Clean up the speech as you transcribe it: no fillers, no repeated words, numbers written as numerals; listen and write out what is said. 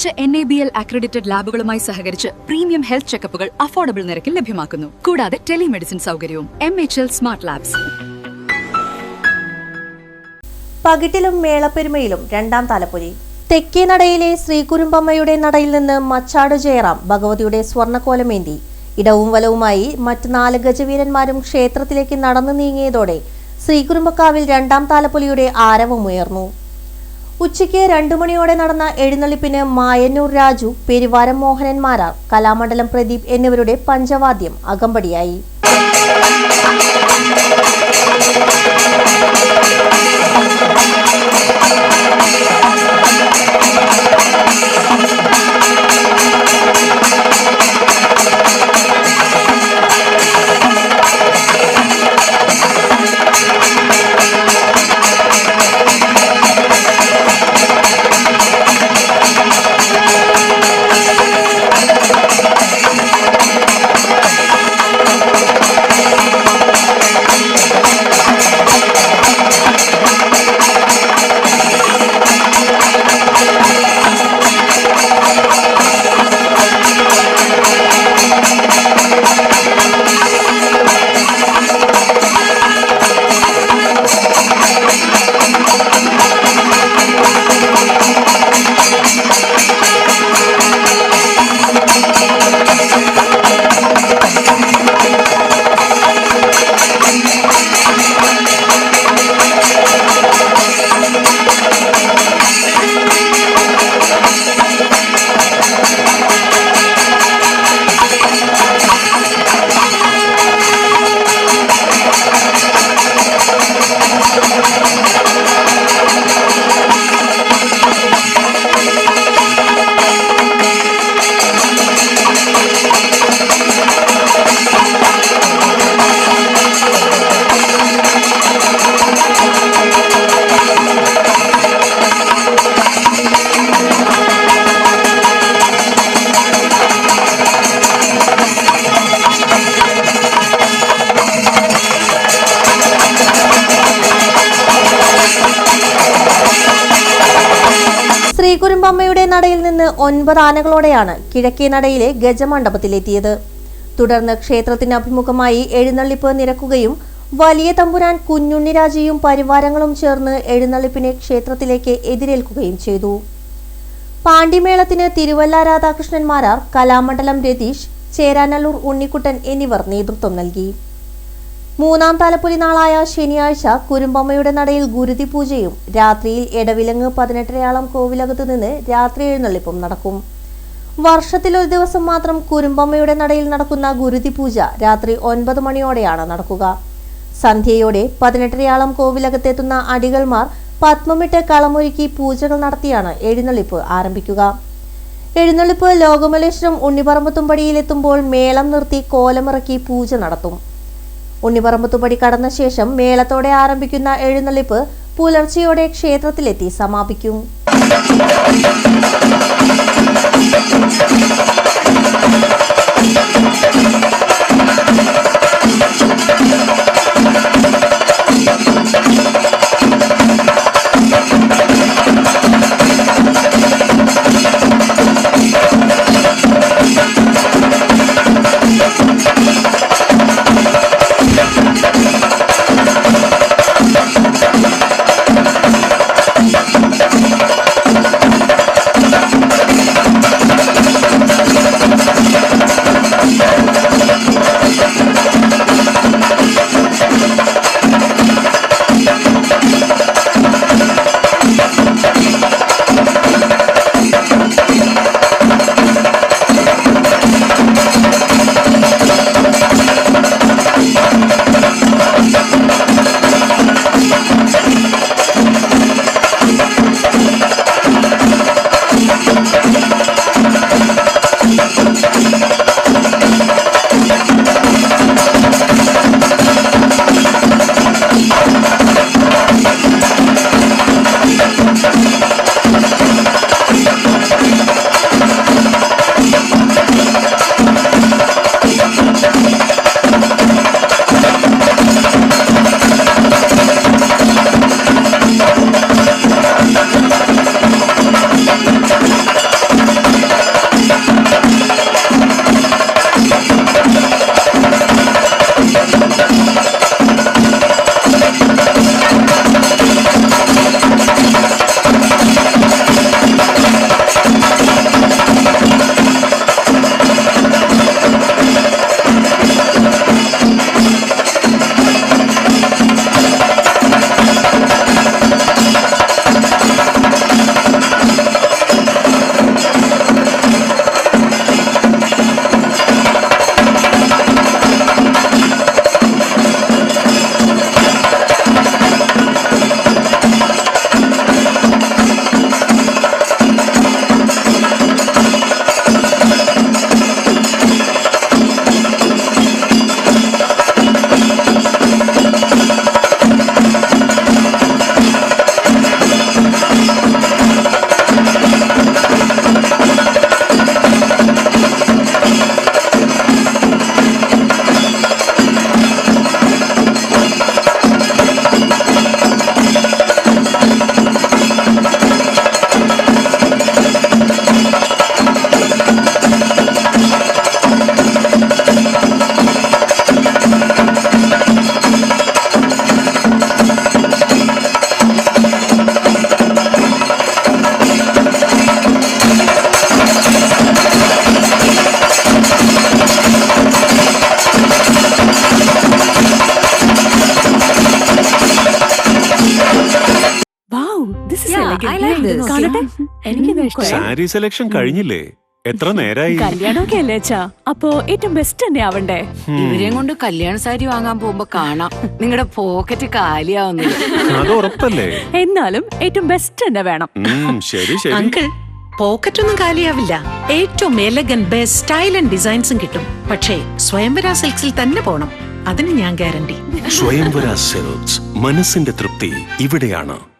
മികച്ച NABL accredited ലാബുകളുമായി സഹകരിച്ച് premium health ചെക്കപ്പുകൾ affordable നിരക്കിൽ ലഭ്യമാക്കുന്നു. കൂടാതെ ടെലിമെഡിസിൻ സൗകര്യവും. MHL smart labs. പകിട്ടിലും മേളപ്പെരുമയിലും രണ്ടാം താലപ്പൊലി. തെക്കേ നടയിലെ ശ്രീകുരുമ്പമ്മയുടെ നടയിൽ നിന്ന് മച്ചാട് ജയറാം ഭഗവതിയുടെ സ്വർണ്ണക്കോലമേന്തി ഇടവും വലവുമായി മറ്റ് 4 ഗജവീരന്മാരും ക്ഷേത്രത്തിലേക്ക് നടന്നു നീങ്ങിയതോടെ ശ്രീകുരുമ്പക്കാവിൽ രണ്ടാം താലപ്പൊലിയുടെ ആരവമുയർന്നു. ഉച്ചയ്ക്ക് 2 മണിയോടെ നടന്ന എഴുന്നള്ളിപ്പിന് മായന്നൂർ രാജു, പെരുവാരം മോഹനൻ മാരാർ, കലാമണ്ഡലം പ്രദീപ് എന്നിവരുടെ പഞ്ചവാദ്യം അകമ്പടിയായി. ശ്രീകുരുമ്പമ്മയുടെ നടയിൽ നിന്ന് 9 ആനകളോടെയാണ് കിഴക്കേ നടയിലെ ഗജമണ്ഡപത്തിലെത്തിയത്. തുടർന്ന് ക്ഷേത്രത്തിന് അഭിമുഖമായി എഴുന്നള്ളിപ്പ് നിരക്കുകയും വലിയ തമ്പുരാൻ കുഞ്ഞുണ്ണിരാജയും പരിവാരങ്ങളും ചേർന്ന് എഴുന്നള്ളിപ്പിനെ ക്ഷേത്രത്തിലേക്ക് എതിരേൽക്കുകയും ചെയ്തു. പാണ്ടിമേളത്തിന് തിരുവല്ല രാധാകൃഷ്ണൻ മാരാർ, കലാമണ്ഡലം രതീഷ്, ചേരാനല്ലൂർ ഉണ്ണിക്കുട്ടൻ എന്നിവർ നേതൃത്വം നൽകി. 3-ാം താലപ്പൊലി നാളായ ശനിയാഴ്ച കുരുമ്പമ്മയുടെ നടയിൽ ഗുരുതി പൂജയും രാത്രിയിൽ എടവിലങ്ങ് 18 കോവിലകത്തു നിന്ന് രാത്രി എഴുന്നള്ളിപ്പും നടക്കും. വർഷത്തിൽ ഒരു ദിവസം മാത്രം കുരുമ്പമ്മയുടെ നടയിൽ നടക്കുന്ന ഗുരുതി പൂജ രാത്രി 9 മണിയോടെയാണ് നടക്കുക. സന്ധ്യയോടെ 18 കോവിലകത്തെത്തുന്ന അടികൾമാർ പത്മമിട്ട് കളമൊരുക്കി പൂജകൾ നടത്തിയാണ് എഴുന്നള്ളിപ്പ് ആരംഭിക്കുക. എഴുന്നള്ളിപ്പ് ലോകമലേശ്വരം ഉണ്ണിപറമ്പത്തുംപടിയിലെത്തുമ്പോൾ മേളം നിർത്തി കോലമിറക്കി പൂജ നടത്തും. ഉണ്ണിപറമ്പത്തുപടി കടന്ന ശേഷം മേളത്തോടെ ആരംഭിക്കുന്ന എഴുന്നള്ളിപ്പ് പുലർച്ചെയോടെ ക്ഷേത്രത്തിലെത്തി സമാപിക്കും. കാണട്ടെ, എനിക്കിത് ഇഷ്ടമായി. സാരി സെലക്ഷൻ കഴിഞ്ഞില്ലേ? എത്ര നേരായി? കല്യാണമൊക്കെ അല്ലേ അച്ഛാ, അപ്പൊ ഏറ്റവും ബെസ്റ്റ് തന്നെ ആവണ്ടേ. ഇവരെയും കൊണ്ട് കല്യാണ സാരി വാങ്ങാൻ പോകുമ്പോ കാണാം നിങ്ങളുടെ പോക്കറ്റ് കാലിയാവുന്നില്ല. അത് ഉറപ്പല്ലേ? എന്നാലും ഏറ്റവും ബെസ്റ്റ് തന്നെ വേണം. ശരി ശരി. അങ്കിൾ, പോക്കറ്റ് ഒന്നും കാലിയാവില്ല. ഏറ്റവും എലഗൻ ബെസ്റ്റ് സ്റ്റൈൽ ആൻഡ് ഡിസൈൻസും കിട്ടും. പക്ഷേ സ്വയംവര സിൽക്സിൽ തന്നെ പോണം, അതിന് ഞാൻ ഗ്യാരണ്ടി. സ്വയംവര സിൽക്സ്, മനസ്സിന്റെ തൃപ്തി ഇവിടെയാണ്.